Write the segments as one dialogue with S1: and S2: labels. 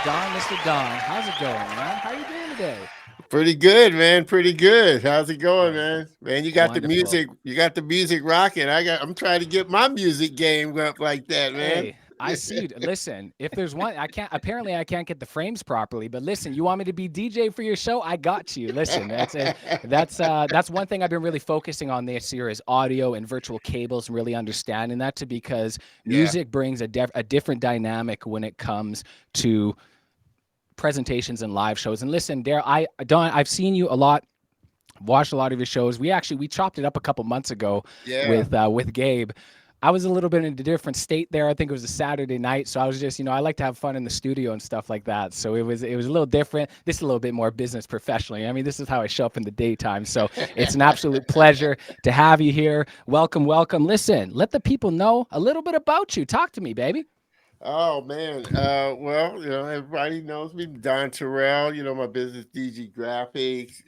S1: Don, Mr. Don. How's it going, man? How you doing today?
S2: Pretty good, man. Pretty good. How's it going,
S1: Wonderful.
S2: man? Man, you got the
S1: Wonderful.
S2: music. You got the music rocking. I'm trying to get my music game up like that, man.
S1: Hey, I see you. Listen, if there's one, I can't. Apparently, I can't get the frames properly. But listen, you want me to be DJ for your show? I got you. Listen, that's one thing I've been really focusing on this year is audio and virtual cables and really understanding that too, because
S2: Yeah.
S1: music brings a different dynamic when it comes to presentations and live shows. And listen, Dare, Don, I've seen you a lot, watched a lot of your shows. We chopped it up a couple months ago
S2: Yeah.
S1: with Gabe. I was a little bit in a different state there. I think it was a Saturday night, so I was just, I like to have fun in the studio and stuff like that. So it was a little different. This is a little bit more business professionally. I mean, this is how I show up in the daytime. So it's an absolute pleasure to have you here. Welcome, welcome. Listen, let the people know a little bit about you. Talk to me, baby.
S2: Oh man. Well, everybody knows me, Don Terrell. My business DG Graphics.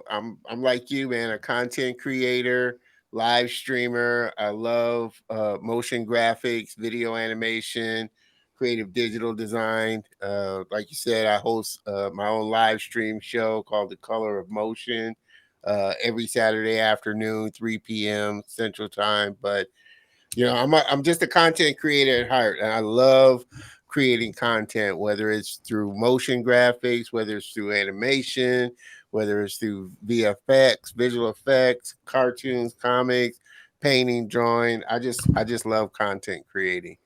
S2: I'm like you, man, a content creator, live streamer. I love motion graphics, video animation, creative digital design. Like you said, I host my own live stream show called The Color of Motion every Saturday afternoon, 3 p.m. Central Time. But I'm just a content creator at heart, and I love creating content, whether it's through motion graphics, whether it's through animation, whether it's through VFX, visual effects, cartoons, comics, painting, drawing. I just love content creating.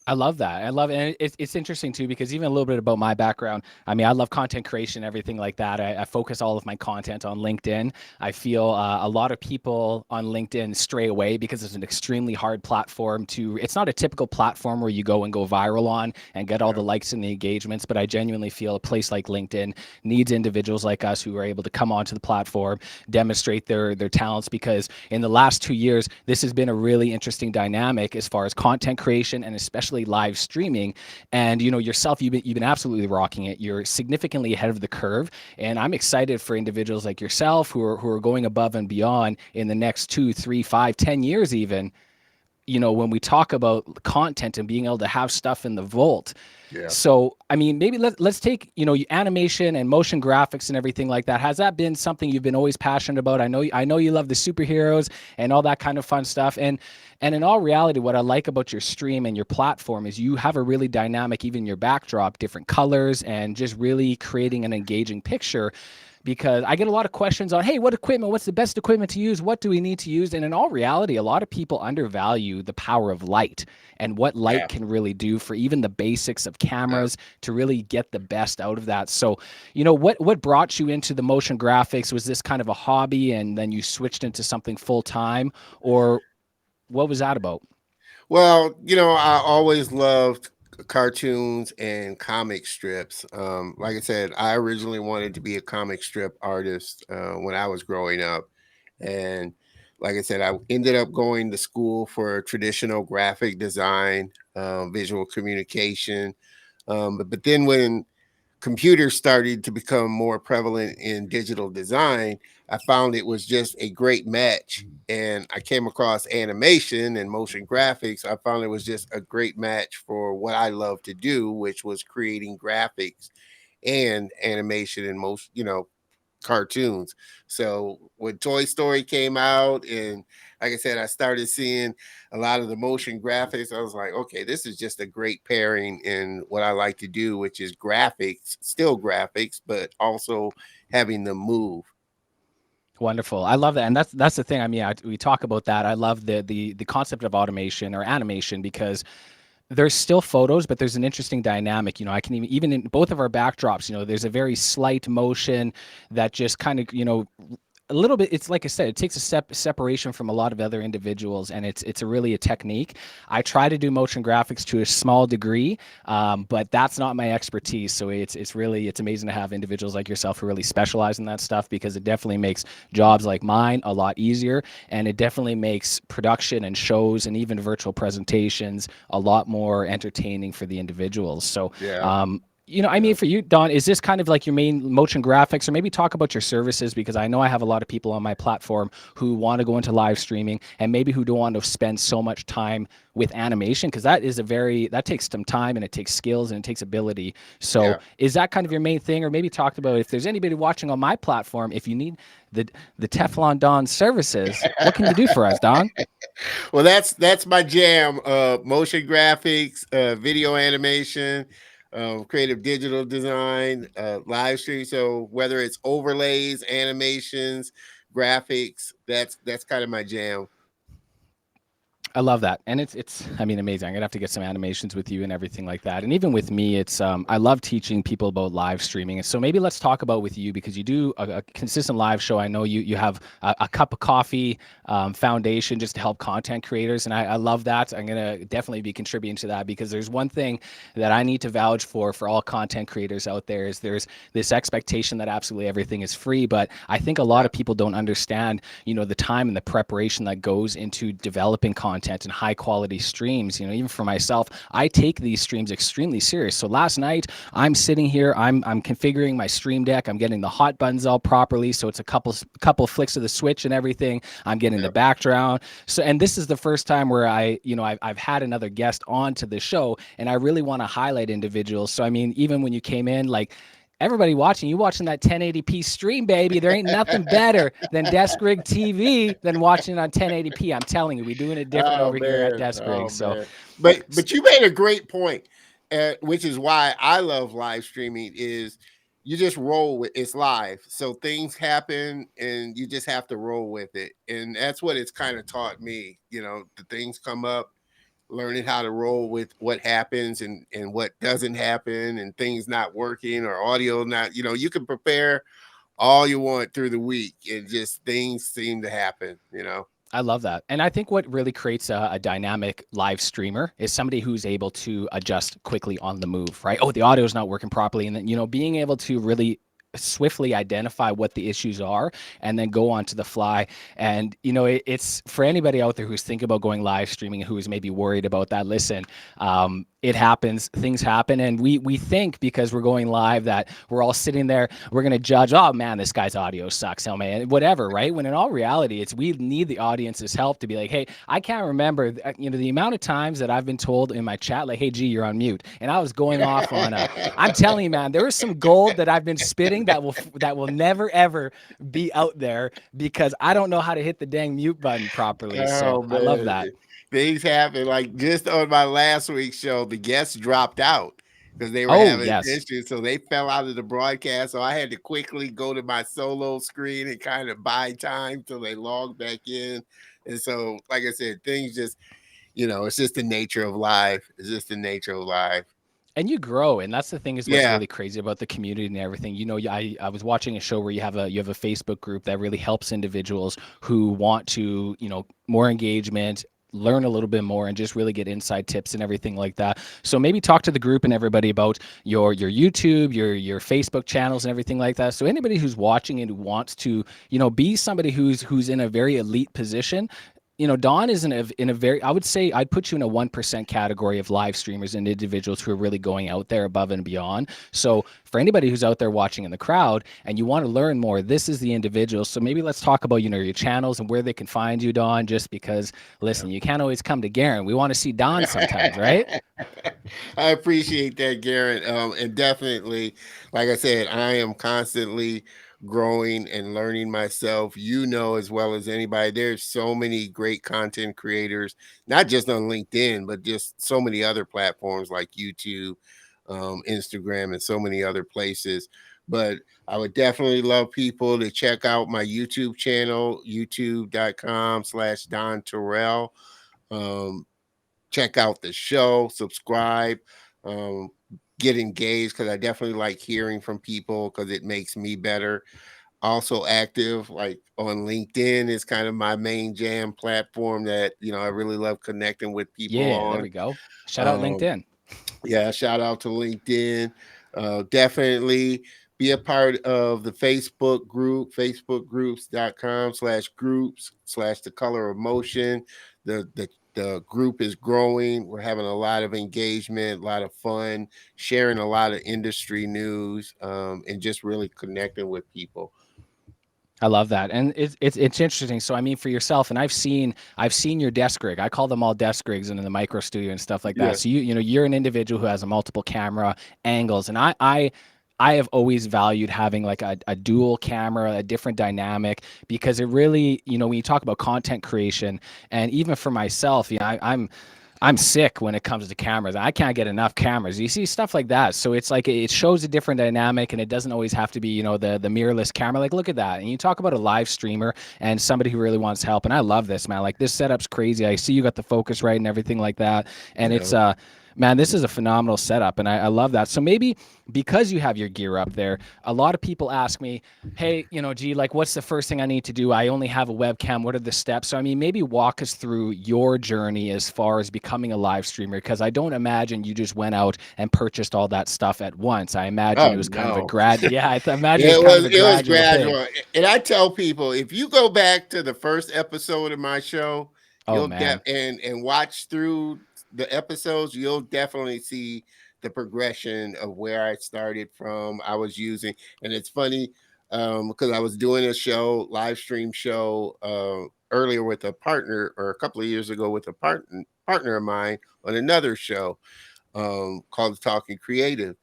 S1: I love that. I love it. And it's interesting too, because even a little bit about my background. I mean, I love content creation, everything like that. I focus all of my content on LinkedIn. I feel a lot of people on LinkedIn stray away because it's an extremely hard platform it's not a typical platform where you go and go viral on and get all
S2: Yeah.
S1: the likes and the engagements. But I genuinely feel a place like LinkedIn needs individuals like us who are able to come onto the platform, demonstrate their talents, because in the last 2 years, this has been a really interesting dynamic as far as content creation and especially live streaming. And yourself, you've been absolutely rocking it. You're significantly ahead of the curve, and I'm excited for individuals like yourself who are going above and beyond in the next 2, 3, 5, 10 years even. When we talk about content and being able to have stuff in the vault.
S2: Yeah.
S1: So, I mean, maybe let's take, animation and motion graphics and everything like that. Has that been something you've been always passionate about? I know you love the superheroes and all that kind of fun stuff. And in all reality, what I like about your stream and your platform is you have a really dynamic, even your backdrop, different colors, and just really creating an engaging picture, because I get a lot of questions on, hey, what's the best equipment to use? What do we need to use? And in all reality, a lot of people undervalue the power of light and what light
S2: Yeah.
S1: can really do for even the basics of
S2: Yeah.
S1: cameras to really get the best out of that. So, what brought you into the motion graphics? Was this kind of a hobby and then you switched into something full time, or what was that about?
S2: Well, I always loved cartoons and comic strips. Like I said, I originally wanted to be a comic strip artist when I was growing up. And like I said, I ended up going to school for traditional graphic design, visual communication. But then when computers started to become more prevalent in digital design, I found it was just a great match. And I came across animation and motion graphics. I found it was just a great match for what I love to do, which was creating graphics and animation and most, cartoons. So when Toy Story came out, and like I said, I started seeing a lot of the motion graphics, I was like, okay, this is just a great pairing in what I like to do, which is graphics, still graphics, but also having them move.
S1: Wonderful. I love that, and that's the thing. I mean, we talk about that. I love the concept of automation or animation, because there's still photos, but there's an interesting dynamic. I can even in both of our backdrops, there's a very slight motion that just kind of, a little bit. It's like I said, it takes a separation from a lot of other individuals, and it's a really a technique. I try to do motion graphics to a small degree, but that's not my expertise. So it's amazing to have individuals like yourself who really specialize in that stuff, because it definitely makes jobs like mine a lot easier, and it definitely makes production and shows and even virtual presentations a lot more entertaining for the individuals. So
S2: Yeah.
S1: I mean, for you, Don, is this kind of like your main motion graphics, or maybe talk about your services? Because I know I have a lot of people on my platform who want to go into live streaming and maybe who don't want to spend so much time with animation, because that takes some time and it takes skills and it takes ability. So
S2: Yeah.
S1: is that kind of your main thing? Or maybe talk about if there's anybody watching on my platform, if you need the the Teflon Don services, what can you do for us, Don?
S2: Well, that's my jam. Motion graphics, video animation, creative digital design, live stream. So whether it's overlays, animations, graphics, that's kind of my jam.
S1: I love that, and it's I mean amazing. I'm gonna have to get some animations with you and everything like that. And even with me, it's I love teaching people about live streaming. And so maybe let's talk about with you, because you do a consistent live show. I know you have a cup of coffee foundation just to help content creators, and I love that. I'm gonna definitely be contributing to that, because there's one thing that I need to vouch for all content creators out there is there's this expectation that absolutely everything is free, but I think a lot
S2: Yeah.
S1: of people don't understand the time and the preparation that goes into developing content and high quality streams. Even for myself, I take these streams extremely serious. So last night I'm sitting here, I'm configuring my stream deck, I'm getting the hot buttons all properly, so it's a couple flicks of the switch and everything. I'm getting the
S2: Yeah.
S1: background. So, and this is the first time where I've had another guest on to the show, and I really want to highlight individuals. So I mean, even when you came in, like, everybody watching that 1080p stream, baby. There ain't nothing better than Deskrig TV than watching it on 1080p. I'm telling you, we're doing it different
S2: Oh
S1: over here at
S2: man.
S1: Deskrig.
S2: Oh
S1: So,
S2: man. But you made a great point, which is why I love live streaming. Is you just roll with it's live, so things happen, and you just have to roll with it, and that's what it's kind of taught me. The things come up, learning how to roll with what happens and what doesn't happen, and things not working or audio not. You can prepare all you want through the week, and just things seem to happen.
S1: I love that. And I think what really creates a dynamic live streamer is somebody who's able to adjust quickly on the move, right? Oh, the audio is not working properly. And then, being able to really swiftly identify what the issues are and then go on to the fly. And, it's for anybody out there who's thinking about going live streaming, who is maybe worried about that. Listen, it happens, things happen. And we think because we're going live that we're all sitting there, we're going to judge, oh man, this guy's audio sucks, oh man, whatever, right? When in all reality, it's we need the audience's help to be like, hey, I can't remember, the amount of times that I've been told in my chat, like, hey, G, you're on mute. And I was going off on I'm telling you, man, there is some gold that I've been spitting that will never ever be out there because I don't know how to hit the dang mute button properly. So
S2: Oh
S1: I love
S2: man,
S1: that.
S2: things happen. Like just on my last week's show, the guests dropped out because they were
S1: Oh
S2: having
S1: yes.
S2: issues, so they fell out of the broadcast. So I had to quickly go to my solo screen and kind of buy time till they logged back in. And so, like I said, things just, it's just the nature of life. It's just the nature of life.
S1: And you grow, and that's the thing is what's
S2: Yeah.
S1: really crazy about the community and everything. I was watching a show where you have a Facebook group that really helps individuals who want to, more engagement, learn a little bit more, and just really get inside tips and everything like that. So maybe talk to the group and everybody about your YouTube, your Facebook channels and everything like that. So anybody who's watching and who wants to, be somebody who's in a very elite position. Don is in a very, I would say I'd put you in a 1% category of live streamers and individuals who are really going out there above and beyond. So for anybody who's out there watching in the crowd and you want to learn more, this is the individual. So maybe let's talk about, your channels and where they can find you, Don, just because, listen, you can't always come to Garrin. We want to see Don sometimes, right?
S2: I appreciate that, Garrett. And definitely, like I said, I am constantly growing and learning myself. As well as anybody, there's so many great content creators, not just on LinkedIn, but just so many other platforms like YouTube, Instagram, and so many other places. But I would definitely love people to check out my YouTube channel, youtube.com/Don Terrell. Um, Check out the show, subscribe, um, get engaged because I definitely like hearing from people because it makes me better. Also active like on LinkedIn is kind of my main jam platform that I really love connecting with people
S1: Yeah, there
S2: on.
S1: we go. Shout out
S2: Um,
S1: LinkedIn.
S2: yeah, shout out to LinkedIn. Definitely be a part of the Facebook group, facebookgroups.com/groups/the color of motion. The the group is growing. We're having a lot of engagement, a lot of fun, sharing a lot of industry news, and just really connecting with people.
S1: I love that, and it's interesting. So I mean, for yourself, and I've seen your desk rig. I call them all desk rigs and in the micro studio and stuff like that.
S2: Yeah.
S1: So you know you're an individual who has a multiple camera angles, and I have always valued having like a dual camera, a different dynamic, because it really, you know, when you talk about content creation, and even for myself, you know, I'm sick when it comes to cameras. I can't get enough cameras. You see stuff like that. So it's like it shows a different dynamic, and it doesn't always have to be, you know, the mirrorless camera. Like look at that. And you talk about a live streamer and somebody who really wants help. And I love this, man. Like this setup's crazy. I see you got the focus right and everything like that. And it's
S2: Yeah.
S1: man, this is a phenomenal setup, and I love that. So maybe because you have your gear up there, a lot of people ask me, hey, you know, gee, like, what's the first thing I need to do? I only have a webcam. What are the steps? So, I mean, maybe walk us through your journey as far as becoming a live streamer, because I don't imagine you just went out and purchased all that stuff at once. I imagine
S2: Oh
S1: it was kind of a
S2: no.
S1: yeah, I imagine it was kind of a
S2: It was
S1: gradual thing.
S2: gradual. And I tell people, if you go back to the first episode of my show,
S1: Oh man,
S2: and watch through the episodes, you'll definitely see the progression of where I started from. I was using, and it's funny, because I was doing a show, live stream show, earlier with a partner, or a couple of years ago with a partner of mine on another show, called Talking Creative.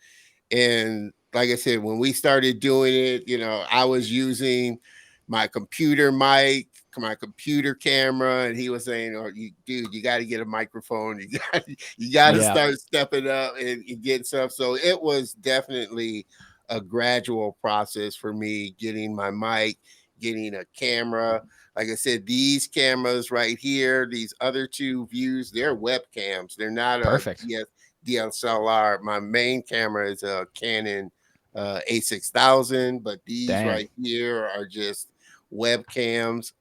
S2: And like I said, when we started doing it, I was using my computer mic, my computer camera, and he was saying, "Oh, dude, you got to get a microphone. You got to
S1: yeah,
S2: start stepping up and get stuff." So it was definitely a gradual process for me getting my mic, getting a camera. Like I said, these cameras right here, these other two views, they're webcams. They're not a
S1: perfect.
S2: DSLR. My main camera is a Canon A6000, but these
S1: Dang.
S2: right here are just webcams,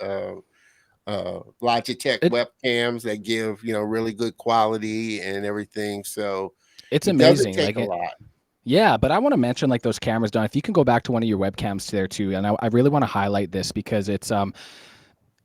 S2: Logitech
S1: It
S2: webcams that give really good quality and everything. So
S1: it's
S2: it doesn't
S1: amazing.
S2: take
S1: Like
S2: a
S1: it,
S2: lot.
S1: yeah, but I want to mention like those cameras, Don. If you can go back to one of your webcams there too, and I really want to highlight this because it's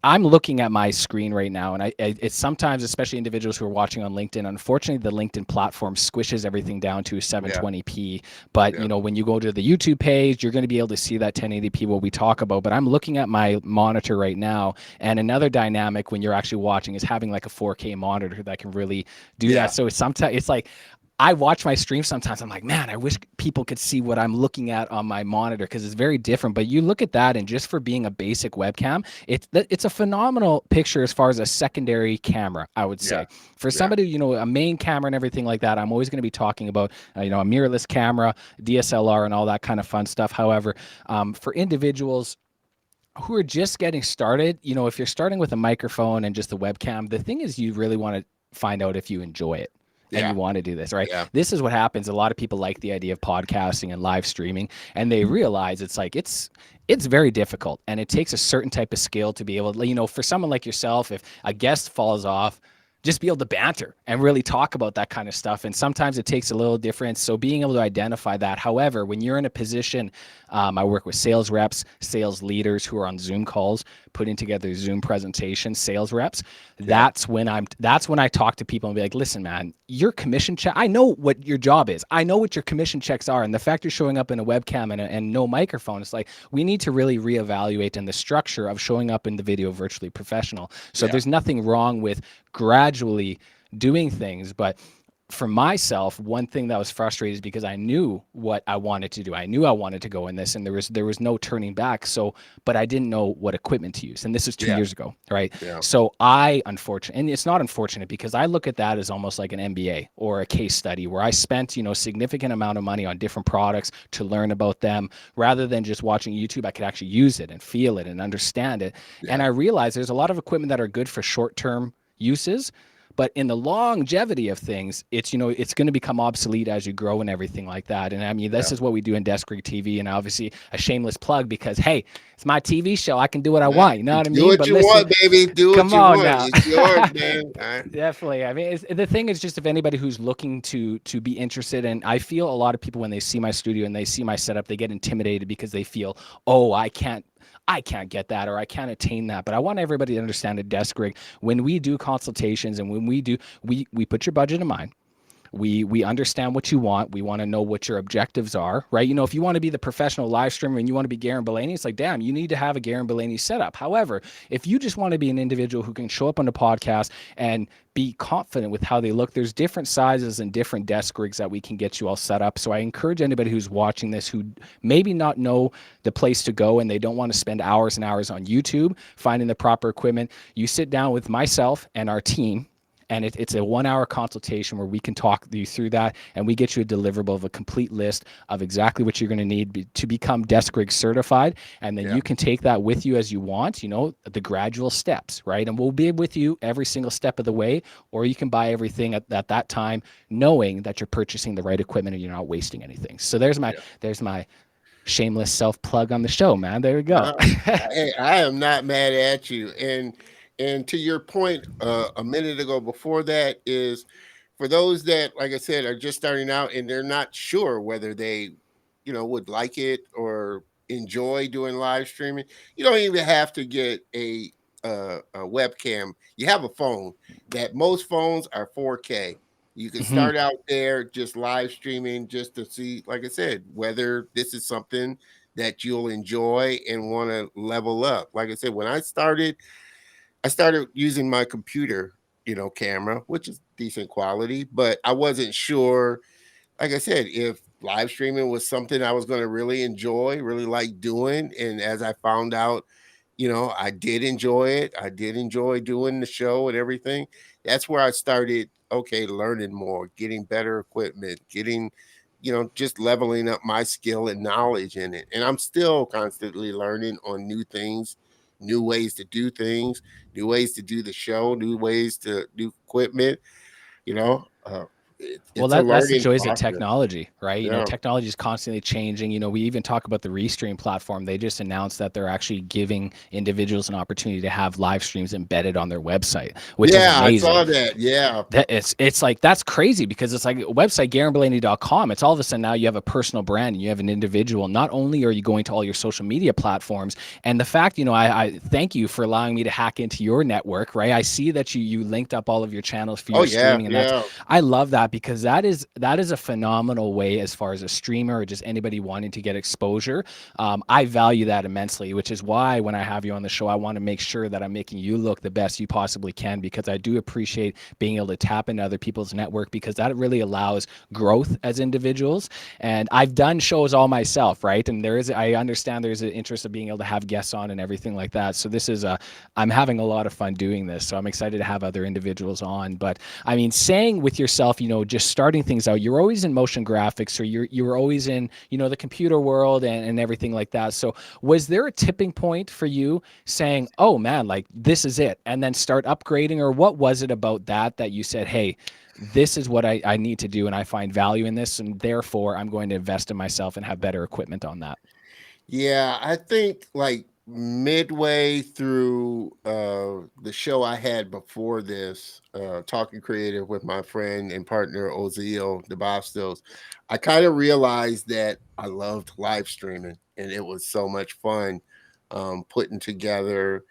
S1: I'm looking at my screen right now, and it's sometimes, especially individuals who are watching on LinkedIn. Unfortunately, the LinkedIn platform squishes everything down to
S2: Yeah,
S1: 720p. But
S2: yeah,
S1: you know, when you go to the YouTube page, you're going to be able to see that 1080p what we talk about. But I'm looking at my monitor right now, and another dynamic when you're actually watching is having like a 4K monitor that can really do that.
S2: yeah,
S1: So it's sometimes it's like I watch my stream sometimes. I'm like, man, I wish people could see what I'm looking at on my monitor because it's very different. But you look at that, and just for being a basic webcam, it's a phenomenal picture as far as a secondary camera, I would
S2: yeah,
S1: say. For
S2: yeah,
S1: somebody, you know, a main camera and everything like that, I'm always going to be talking about, you know, a mirrorless camera, DSLR, and all that kind of fun stuff. However, for individuals who are just getting started, you know, if you're starting with a microphone and just a webcam, the thing is you really want to find out if you enjoy it and
S2: yeah,
S1: you want to do this, right?
S2: yeah,
S1: This is what happens. A lot of people like the idea of podcasting and live streaming, and they realize it's like it's very difficult, and it takes a certain type of skill to be able to, you know, for someone like yourself, if a guest falls off, just be able to banter and really talk about that kind of stuff. And sometimes it takes a little difference. So being able to identify that. However, when you're in a position, I work with sales reps, sales leaders who are on Zoom calls, putting together Zoom presentations, sales reps.
S2: yeah,
S1: That's when I talk to people and be like, listen, man, your commission check. I know what your job is. I know what your commission checks are. And the fact you're showing up in a webcam and no microphone, it's like we need to really reevaluate in the structure of showing up in the video virtually professional. So
S2: yeah,
S1: there's nothing wrong with gradually doing things. But for myself, one thing that was frustrating is because I knew what I wanted to do. I knew I wanted to go in this, and there was no turning back. So, but I didn't know what equipment to use, and this was two
S2: yeah,
S1: years ago, right?
S2: yeah,
S1: So I, unfortunately, and it's not unfortunate because I look at that as almost like an MBA or a case study where I spent, you know, significant amount of money on different products to learn about them, rather than just watching YouTube. I could actually use it and feel it and understand it, and
S2: yeah,
S1: I realized there's a lot of equipment that are good for short-term uses, but in the longevity of things, it's, you know, it's going to become obsolete as you grow and everything like that. And I mean, this
S2: yeah.
S1: is what we do in Deskrig TV, and obviously a shameless plug because hey, it's my TV show. I can do what I
S2: Yeah.
S1: want. You know what I
S2: Do
S1: mean?
S2: what
S1: But
S2: you
S1: listen,
S2: want, baby. Do what
S1: come
S2: you
S1: on
S2: want.
S1: now.
S2: It's yours, man. All right.
S1: Definitely. I mean, the thing is just if anybody who's looking to be interested, and I feel a lot of people when they see my studio and they see my setup, they get intimidated because they feel, oh, I can't I can't get that or I can't attain that. But I want everybody to understand at Deskrig, when we do consultations and when we do, we put your budget in mind. We understand what you want. We want to know what your objectives are, right? If you want to be the professional live streamer and you want to be Garrin Bulani, it's like, damn, you need to have a Garrin Bulani setup. However, if you just want to be an individual who can show up on the podcast and be confident with how they look, there's different sizes and different desk rigs that we can get you all set up. So I encourage anybody who's watching this who maybe not know the place to go and they don't want to spend hours and hours on YouTube finding the proper equipment. You sit down with myself and our team, and it's a 1 hour consultation where we can talk you through that, and we get you a deliverable of a complete list of exactly what you're going to need to become Deskrig certified. And then you can take that with you as you want, the gradual steps, right? And we'll be with you every single step of the way, or you can buy everything at that time, knowing that you're purchasing the right equipment and you're not wasting anything. So there's my shameless self plug on the show, man. There we go.
S2: Hey, I am not mad at you. And to your point a minute ago before that is for those that, like I said, are just starting out and they're not sure whether they, would like it or enjoy doing live streaming. You don't even have to get a webcam. You have a phone. That most phones are 4K. You can start out there just live streaming just to see, like I said, whether this is something that you'll enjoy and want to level up. Like I said, when I started using my computer, camera, which is decent quality, but I wasn't sure, like I said, if live streaming was something I was going to really enjoy, really like doing. And as I found out, I did enjoy it. I did enjoy doing the show and everything. That's where I started, learning more, getting better equipment, getting, just leveling up my skill and knowledge in it. And I'm still constantly learning on new things, new ways to do things, new ways to do the show, new ways to do equipment, you know.
S1: Well,
S2: It's a
S1: that's the
S2: learning
S1: joys of
S2: process.
S1: technology, right?
S2: Yeah.
S1: Technology is constantly changing. We even talk about the Restream platform. They just announced that they're actually giving individuals an opportunity to have live streams embedded on their website, which is
S2: Yeah, I saw
S1: amazing.
S2: that. Yeah.
S1: That it's like, that's crazy, because it's like a website, GarrinBulani.com. It's all of a sudden now you have a personal brand and you have an individual. Not only are you going to all your social media platforms, and the fact, I thank you for allowing me to hack into your network, right? I see that you linked up all of your channels for
S2: Oh
S1: your
S2: yeah,
S1: streaming, and
S2: yeah.
S1: I love that, because that is a phenomenal way as far as a streamer or just anybody wanting to get exposure. I value that immensely, which is why when I have you on the show, I want to make sure that I'm making you look the best you possibly can, because I do appreciate being able to tap into other people's network, because that really allows growth as individuals. And I've done shows all myself, right? And I understand there's an interest of being able to have guests on and everything like that. So I'm having a lot of fun doing this. So I'm excited to have other individuals on. But I mean, saying with yourself, just starting things out, you're always in motion graphics, or you're always in, the computer world and everything like that. So was there a tipping point for you saying, oh man, like this is it, and then start upgrading? Or what was it about that you said, hey, this is what I need to do, and I find value in this, and therefore I'm going to invest in myself and have better equipment on that?
S2: Yeah, I think like midway through the show I had before this, Talking Creative with my friend and partner Ozil DeBostos, I kind of realized that I loved live streaming and it was so much fun putting together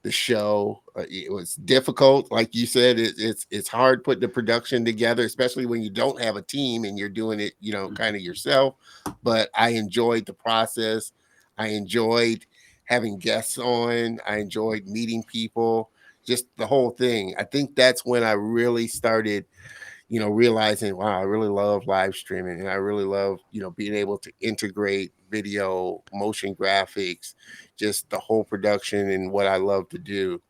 S2: the show. It was difficult, like you said. It's hard putting the production together, especially when you don't have a team and you're doing it, kind of yourself. But I enjoyed the process. I enjoyed having guests on. I enjoyed meeting people, just the whole thing. I think that's when I really started, realizing, wow, I really love live streaming and I really love, being able to integrate video, motion graphics, just the whole production and what I love to do.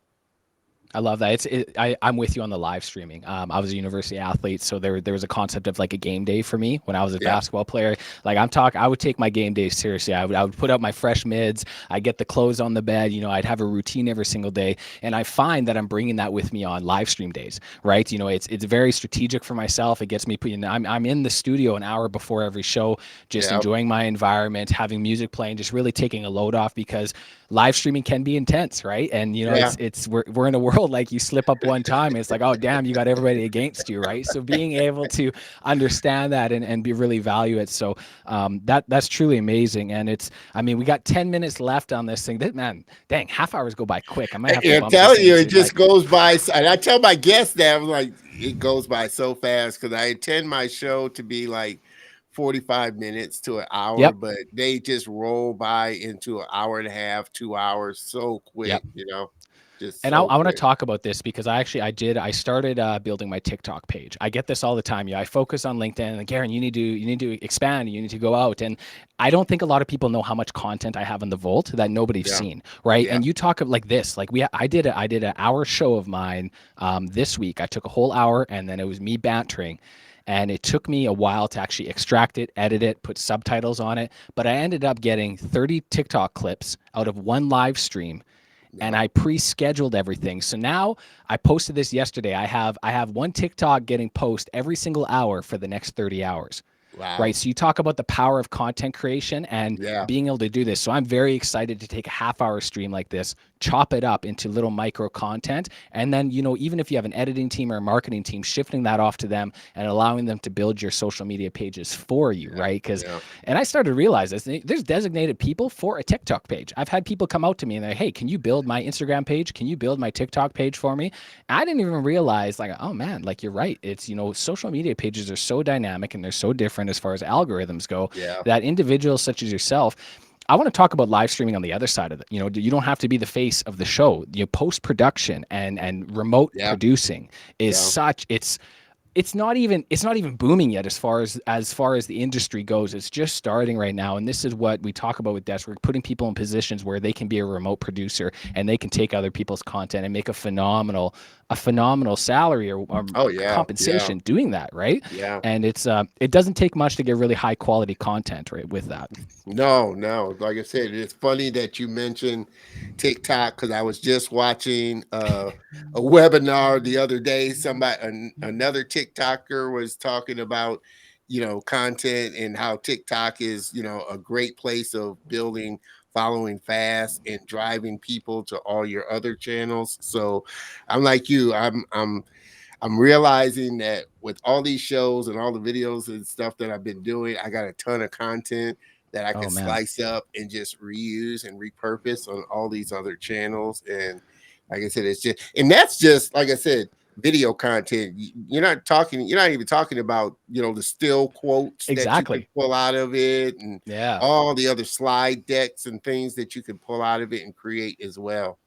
S1: I love that. I'm with you on the live streaming. I was a university athlete, so there was a concept of like a game day for me when I was a
S2: Yeah.
S1: basketball player. Like I would take my game days seriously. I would put out my fresh mids. I'd get the clothes on the bed. I'd have a routine every single day, and I find that I'm bringing that with me on live stream days. Right? It's very strategic for myself. It gets me. I'm in the studio an hour before every show, just
S2: Yeah.
S1: enjoying my environment, having music playing, just really taking a load off, because live streaming can be intense, right? And
S2: Yeah.
S1: it's we're in a world world, like you slip up one time and it's like, oh damn, you got everybody against you, right? So being able to understand that and be really value it. So that's truly amazing. And it's, I mean, we got 10 minutes left on this thing. That, man, dang, half hours go by quick. I might have to
S2: I'm
S1: bump this
S2: telling
S1: thing
S2: you, it
S1: to
S2: just
S1: like,
S2: goes by. And I tell my guests that I'm like, it goes by so fast because I intend my show to be like 45 minutes to an hour,
S1: yep.
S2: but they just roll by into an hour and a half, 2 hours so
S1: Yep.
S2: quick, just
S1: And
S2: so
S1: I want to
S2: quick.
S1: talk about this because I started building my TikTok page. I get this all the time. Yeah, I focus on LinkedIn and Garrin, you need to expand, you need to go out. And I don't think a lot of people know how much content I have in the vault that nobody's
S2: Yeah.
S1: seen, right?
S2: Yeah.
S1: And you talk of like this, like I did an hour show of mine this week. I took a whole hour and then it was me bantering. And it took me a while to actually extract it, edit it, put subtitles on it. But I ended up getting 30 TikTok clips out of one live stream and
S2: Yeah.
S1: I pre-scheduled everything. So now I posted this yesterday. I have one TikTok getting post every single hour for the next 30 hours. Right.
S2: Wow.
S1: So you talk about the power of content creation and
S2: Yeah.
S1: being able to do this. So I'm very excited to take a half-hour stream like this, chop it up into little micro content. And then, even if you have an editing team or a marketing team, shifting that off to them and allowing them to build your social media pages for you.
S2: Yeah.
S1: Right. Because,
S2: Yeah.
S1: and I started to realize this, there's designated people for a TikTok page. I've had people come out to me and they're, hey, can you build my Instagram page? Can you build my TikTok page for me? I didn't even realize, like, oh man, like you're right. It's, social media pages are so dynamic and they're so different as far as algorithms go
S2: Yeah.
S1: that individuals such as yourself, I want to talk about live streaming on the other side of it. You don't have to be the face of the show. Post production and remote
S2: Yeah.
S1: producing is
S2: Yeah.
S1: such it's not even booming yet as far as the industry goes. It's just starting right now, and this is what we talk about with Deskrig, putting people in positions where they can be a remote producer and they can take other people's content and make a phenomenal salary or
S2: Oh yeah. Yeah.
S1: compensation doing that, right?
S2: Yeah.
S1: And it doesn't take much to get really high quality content right with that.
S2: No, no. Like I said, it's funny that you mentioned TikTok because I was just watching a webinar the other day. Another TikToker was talking about, content and how TikTok is, a great place of building following fast and driving people to all your other channels. So I'm like you. I'm realizing that with all these shows and all the videos and stuff that I've been doing, I got a ton of content that I can
S1: Oh man.
S2: slice up and just reuse and repurpose on all these other channels. And like I said, and that's just, like I said, video content. You're not even talking about, the still quotes that you can
S1: Exactly.
S2: pull out of it and
S1: Yeah.
S2: all the other slide decks and things that you can pull out of it and create as well.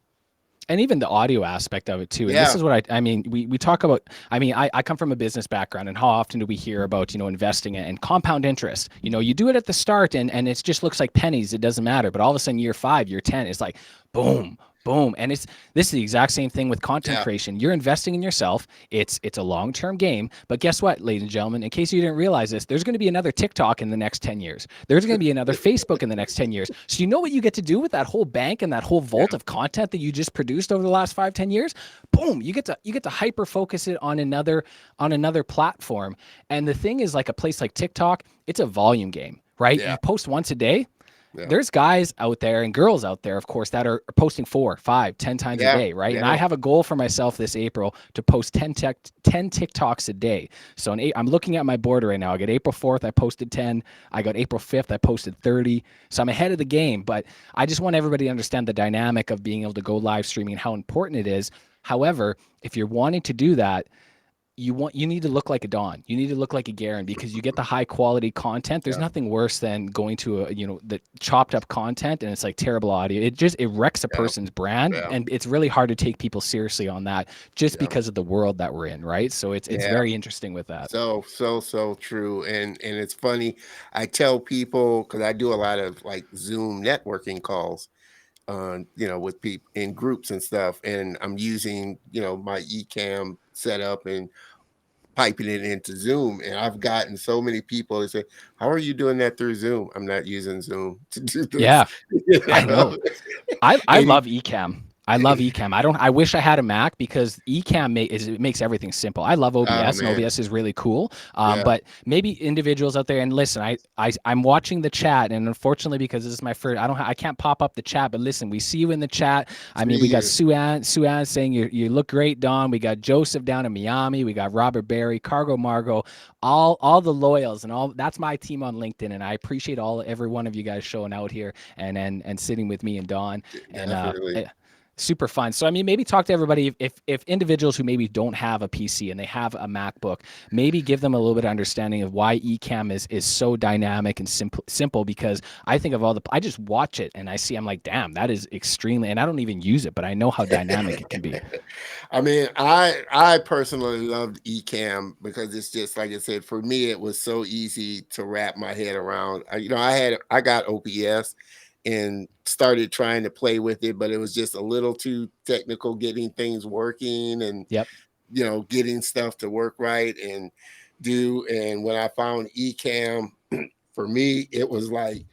S1: And even the audio aspect of it too. And this
S2: Yeah.
S1: is what I mean, we talk about, I mean, I come from a business background, and how often do we hear about, investing in compound interest? You do it at the start and it just looks like pennies. It doesn't matter. But all of a sudden, year 5, year 10, it's like, boom, boom. And this is the exact same thing with content
S2: Yeah.
S1: creation. You're investing in yourself. It's a long-term game. But guess what, ladies and gentlemen, in case you didn't realize this, there's going to be another TikTok in the next 10 years. There's going to be another Facebook in the next 10 years. So you know what you get to do with that whole bank and that whole vault of content that you just produced over the last 5, 10 years? Boom, you get to hyper focus it on another platform. And the thing is, like a place like TikTok, it's a volume game, right?
S2: Yeah.
S1: You post once a day.
S2: Yeah.
S1: There's guys out there and girls out there, of course, that are posting 4, 5, 10 times a
S2: Yeah.
S1: day, right? And I
S2: Yeah.
S1: have a goal for myself this April to post 10 TikToks a day. So I'm looking at my board right now. I got April 4th, I posted 10. I got April 5th, I posted 30. So I'm ahead of the game, but I just want everybody to understand the dynamic of being able to go live streaming and how important it is. However, if you're wanting to do that, you need to look like a Don. You need to look like a Garrin because you get the high quality content. There's
S2: Yeah.
S1: nothing worse than going to the chopped up content and it's like terrible audio. It wrecks a
S2: Yeah.
S1: person's brand,
S2: Yeah.
S1: and it's really hard to take people seriously on that just
S2: Yeah.
S1: because of the world that we're in, right? So it's
S2: Yeah.
S1: very interesting with that.
S2: So true. And it's funny. I tell people because I do a lot of like Zoom networking calls with people in groups and stuff. And I'm using, my eCam setup and piping it into Zoom. And I've gotten so many people that say, how are you doing that through Zoom? I'm not using Zoom to do this.
S1: Yeah, I know. I
S2: And
S1: love Ecamm. I love Ecamm. I wish I had a Mac because it makes everything simple. I love
S2: Oh
S1: OBS, and
S2: man,
S1: OBS is really cool.
S2: yeah,
S1: But maybe individuals out there, and listen, I'm watching the chat, and unfortunately, because this is my first, I can't pop up the chat. But listen, we see you in the chat. I mean, we
S2: see
S1: got
S2: you.
S1: Sue Ann saying you look great, Don. We got Joseph down in Miami. We got Robert Barry, Cargo Margo, all the loyals, and all that's my team on LinkedIn, and I appreciate every one of you guys showing out here and sitting with me and Don and
S2: Definitely.
S1: super fun. So I mean, maybe talk to everybody if individuals who maybe don't have a PC and they have a MacBook, maybe give them a little bit of understanding of why Ecamm is so dynamic and simple because I think of I just watch it and I'm like, damn, that is extremely, and I don't even use it, but I know how dynamic it can be.
S2: I mean, I personally loved Ecamm because it's just like I said. For me, it was so easy to wrap my head around. I got OPS and started trying to play with it, but it was just a little too technical getting things working and
S1: Yep.
S2: getting stuff to work right and do. And when I found Ecamm, for me, it was like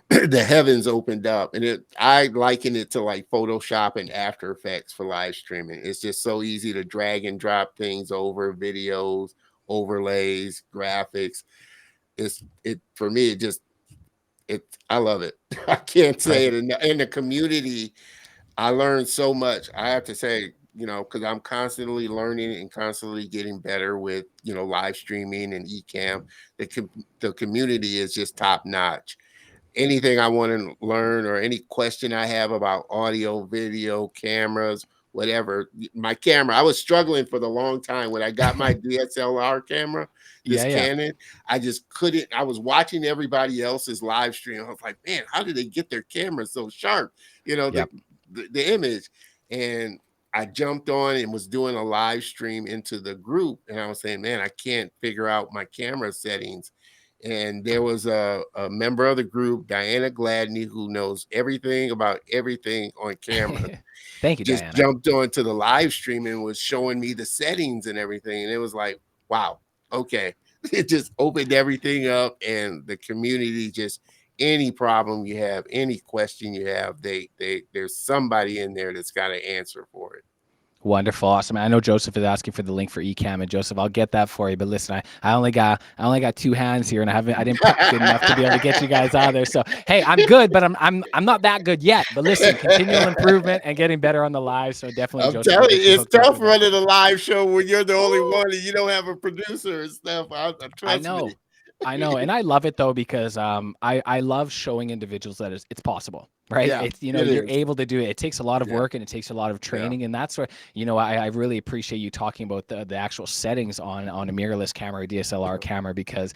S2: the heavens opened up, and I liken it to like Photoshop and After Effects for live streaming. It's just so easy to drag and drop things over videos, overlays, graphics. It for me, I love it. I can't say it
S1: Perfect.
S2: enough. In the community, I learned so much. I have to say, because I'm constantly learning and constantly getting better with, live streaming and Ecamm. The community is just top notch. Anything I want to learn or any question I have about audio, video, cameras, whatever. My camera, I was struggling for the long time when I got my DSLR camera, this
S1: Yeah, yeah.
S2: Canon. I just couldn't. I was watching everybody else's live stream. I was like, man, how did they get their camera so sharp? You know, the
S1: Yep.
S2: the image. And I jumped on and was doing a live stream into the group, and I was saying, man, I can't figure out my camera settings. And there was a member of the group, Diana Gladney, who knows everything about everything on camera,
S1: Thank you,
S2: just
S1: Diana.
S2: jumped onto the live stream and was showing me the settings and everything. And it was like, wow, okay. It just opened everything up, and the community just any problem you have, any question you have, there's somebody in there that's got an answer for it.
S1: Wonderful, awesome. I know Joseph is asking for the link for Ecamm, and Joseph, I'll get that for you. But listen, I only got two hands here, and I didn't pick good enough to be able to get you guys out of there. So hey, I'm good, but I'm not that good yet. But listen, continual improvement and getting better on the live. So definitely,
S2: I'm
S1: Joseph, we'll
S2: telling you,
S1: get you
S2: it's
S1: hooked up
S2: tough
S1: with that.
S2: running a live show when you're the only
S1: Woo!
S2: one and you don't have a producer and stuff.
S1: I
S2: Trust me.
S1: know. I know. And I love it though because I love showing individuals that it's possible. Right.
S2: Yeah,
S1: It's
S2: it
S1: you're
S2: is.
S1: able to do it. It takes a lot of
S2: Yeah,
S1: work and it takes a lot of
S2: yeah,
S1: training. And that's where, I really appreciate you talking about the actual settings on a mirrorless camera or DSLR
S2: yeah,
S1: camera because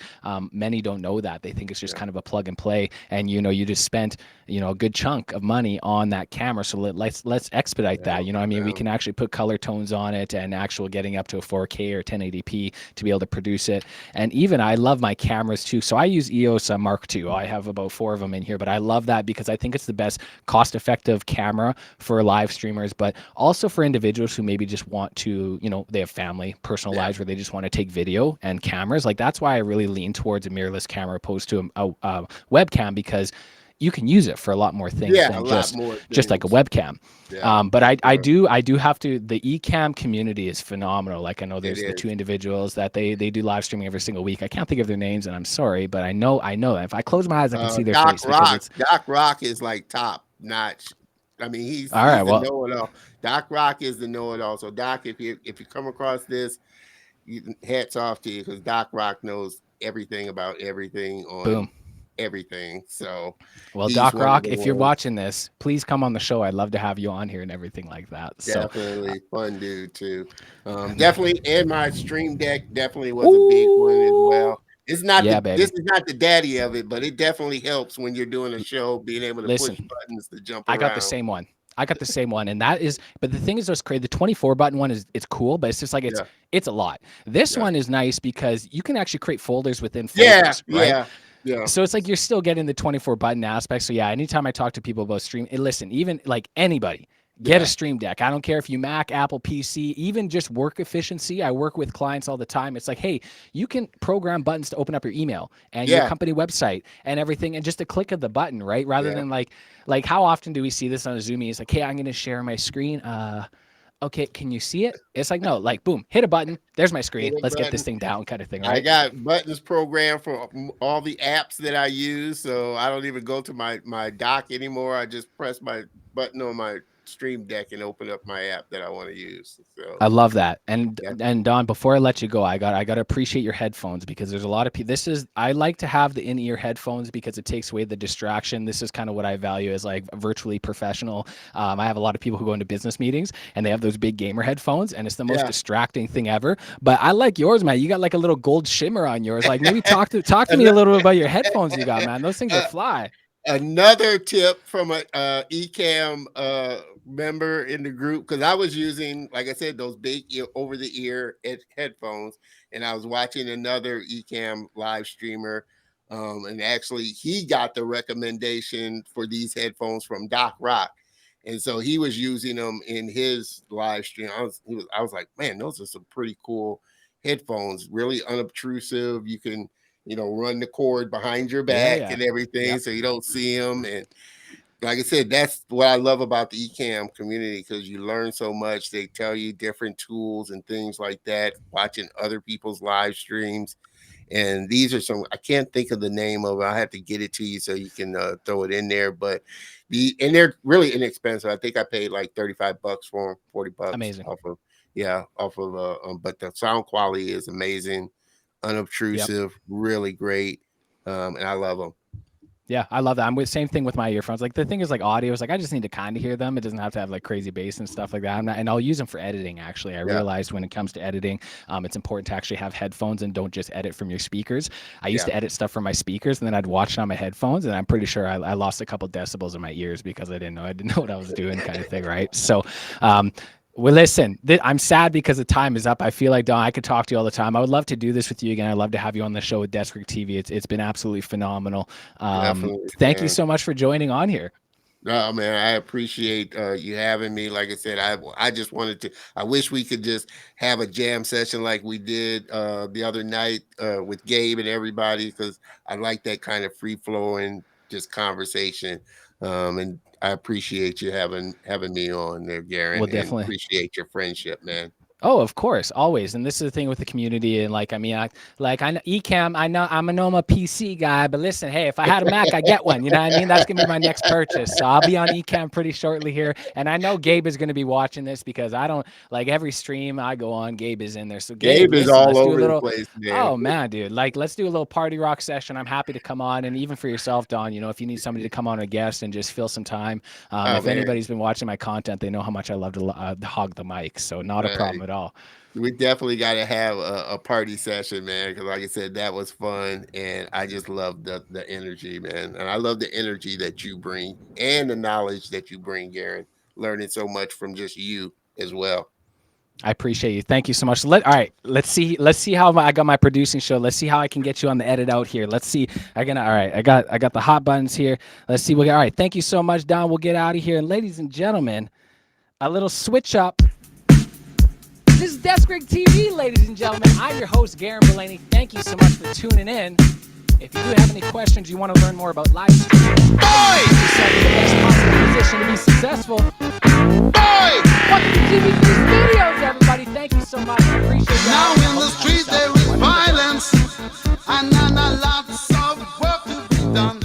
S1: many don't know that. They think it's just
S2: yeah,
S1: kind of a plug and play. And you just spent, a good chunk of money on that camera. So let's expedite
S2: yeah,
S1: that. I mean, we
S2: yeah.
S1: can actually put color tones on it and actual getting up to a 4K or 1080p to be able to produce it. And even I love my cameras too. So I use EOS Mark II. I have about 4 of them in here, but I love that because I think it's the best cost-effective camera for live streamers, but also for individuals who maybe just want to, they have family, personal
S2: Yeah.
S1: lives where they just want to take video and cameras. Like that's why I really lean towards a mirrorless camera opposed to a webcam because you can use it for a lot more things
S2: Yeah, a
S1: than
S2: lot
S1: just
S2: more
S1: just like a
S2: things.
S1: webcam.
S2: Yeah,
S1: But
S2: for
S1: I
S2: sure.
S1: do I do have to. The Ecamm community is phenomenal. Like I know
S2: It
S1: there's the two
S2: is.
S1: individuals that they do live streaming every single week. I can't think of their names, and I'm sorry, but I know that if I close my eyes, I can see their
S2: Doc
S1: face because
S2: Rock.
S1: it's
S2: Doc Rock is like top notch. I mean, he's
S1: all right.
S2: he's the
S1: Well,
S2: know-it-all. Doc Rock is the know-it-all. So Doc, if you come across this, hats off to you because Doc Rock knows everything about everything on
S1: boom.
S2: everything. So
S1: Well,
S2: he's
S1: Doc
S2: one of
S1: Rock,
S2: the
S1: if you're
S2: ones.
S1: watching this, please come on the show. I'd love to have you on here and everything like that. So,
S2: Definitely fun dude too. Definitely, and my Stream Deck definitely was a big one as
S1: ooh,
S2: well. It's not
S1: yeah,
S2: this
S1: baby.
S2: is not the daddy of it, but it definitely helps when you're doing a show, being able to push
S1: Listen,
S2: buttons to jump
S1: I got the
S2: around.
S1: same one. I got the same one, and that is. But the thing is, what's crazy? The 24 button one is it's cool, but it's just like
S2: Yeah,
S1: it's a lot. This
S2: yeah,
S1: one is nice because you can actually create folders within
S2: yeah,
S1: folders, right?
S2: yeah, yeah,
S1: So it's like you're still getting the 24 button aspect. So yeah, anytime I talk to people about stream, and listen, even like anybody, Get a
S2: Yeah.
S1: Stream Deck. I don't care if you Mac, Apple, PC, even just work efficiency. I work with clients all the time. It's like, hey, you can program buttons to open up your email and your
S2: Yeah.
S1: company website and everything, and just a click of the button, right? Rather
S2: Yeah.
S1: than like how often do we see this on a Zoom meeting? It's like, hey, I'm going to share my screen. Okay, can you see it? It's like, no, like, boom, hit a button. There's my
S2: Hit
S1: screen.
S2: a
S1: Let's get this
S2: button.
S1: thing down, kind of thing,
S2: I
S1: right?
S2: got buttons programmed for all the apps that I use, so I don't even go to my dock anymore. I just press my button on my Stream Deck and open up my app that I want to use. So
S1: I love that. And
S2: yeah,
S1: Don, before I let you go, I got to appreciate your headphones, because there's a lot of people. I like to have the in-ear headphones because it takes away the distraction. This is kind of what I value as like virtually professional. I have a lot of people who go into business meetings and they have those big gamer headphones, and it's the most
S2: yeah.
S1: distracting thing ever. But I like yours, man. You got like a little gold shimmer on yours. Like, maybe talk to me a
S2: Ano-
S1: little bit about your headphones you got, man. Those things are
S2: uh,
S1: fly.
S2: Another tip from a Ecamm member in the group, because I was using, like I said, those big over the ear headphones, and I was watching another Ecamm live streamer, and actually he got the recommendation for these headphones from Doc Rock, and so he was using them in his live stream. I was like, man, those are some pretty cool headphones, really unobtrusive. You can run the cord behind your
S1: Yeah,
S2: back
S1: yeah.
S2: and everything
S1: Yep.
S2: so you don't see them. And like I said, that's what I love about the Ecamm community, because you learn so much. They tell you different tools and things like that, watching other people's live streams. And these are some, I can't think of the name of it. I have to get it to you so you can throw it in there. But and they're really inexpensive. I think I paid like 35 bucks for them, 40 bucks
S1: Amazing.
S2: off of, yeah, off of, but the sound quality is amazing,
S1: Yep.
S2: unobtrusive, really great. And I love them.
S1: Yeah, I love that. I'm with same thing with my earphones. Like, the thing is, like, audio is like, I just need to kind of hear them. It doesn't have to have like crazy bass and stuff like that. And I'll use them for editing. Actually, I
S2: Yeah.
S1: realized when it comes to editing, it's important to actually have headphones and don't just edit from your speakers. I used
S2: Yeah.
S1: to edit stuff from my speakers, and then I'd watch it on my headphones, and I'm pretty sure I lost a couple decibels in my ears because I didn't know what I was doing, kind of thing, right? So, well, listen, I'm sad because the time is up. I feel like, Don, I could talk to you all the time. I would love to do this with you again. I'd love to have you on the show with Deskrig TV. It's been absolutely phenomenal.
S2: Definitely,
S1: Thank you
S2: man.
S1: so much for joining on here.
S2: No, man, I appreciate you having me. Like I said, I just wanted to. I wish we could just have a jam session like we did the other night with Gabe and everybody, because I like that kind of free flowing just conversation. And I appreciate you having me on there,
S1: Well,
S2: Garrin, and
S1: definitely.
S2: appreciate your friendship, man.
S1: Oh, of course, always. And this is the thing with the community. And like, I mean, I know Ecamm. I know I'm a PC guy, but listen, hey, if I had a Mac, I get one. You know what I mean? That's gonna be my next purchase. So I'll be on Ecamm pretty shortly here. And I know Gabe is gonna be watching this, because I don't like every stream I go on, Gabe is in there. So Gabe,
S2: Gabe is
S1: listen,
S2: all
S1: let's do a
S2: over the
S1: little.
S2: place, man.
S1: Oh man, dude, like, let's do a little party rock session. I'm happy to come on, and even for yourself, Don. If you need somebody to come on a guest and just fill some time.
S2: Oh
S1: If
S2: man,
S1: anybody's been watching my content, they know how much I love to hog the mic. So not a
S2: uh,
S1: problem at all.
S2: we definitely got to have a party session, man. Because like I said, that was fun, and I just love the energy, man. And I love the energy that you bring and the knowledge that you bring, Garrin. Learning so much from just you as well.
S1: I appreciate you. Thank you so much. All right, let's see. Let's see how I got my producing show. Let's see how I can get you on the edit out here. Let's see. All right. I got the hot buttons here. Let's see. All right. Thank you so much, Don. We'll get out of here. And ladies and gentlemen, a little switch up. This is Deskrig TV, ladies and gentlemen. I'm your host, Garrin Bulani. Thank you so much for tuning in. If you do have any questions, you want to learn more about live streaming, put yourself in the best possible position to be successful. Welcome to TV3 Studios, everybody. Thank you so much. I appreciate it.
S3: Now in the street there is violence, and lots of work to be done.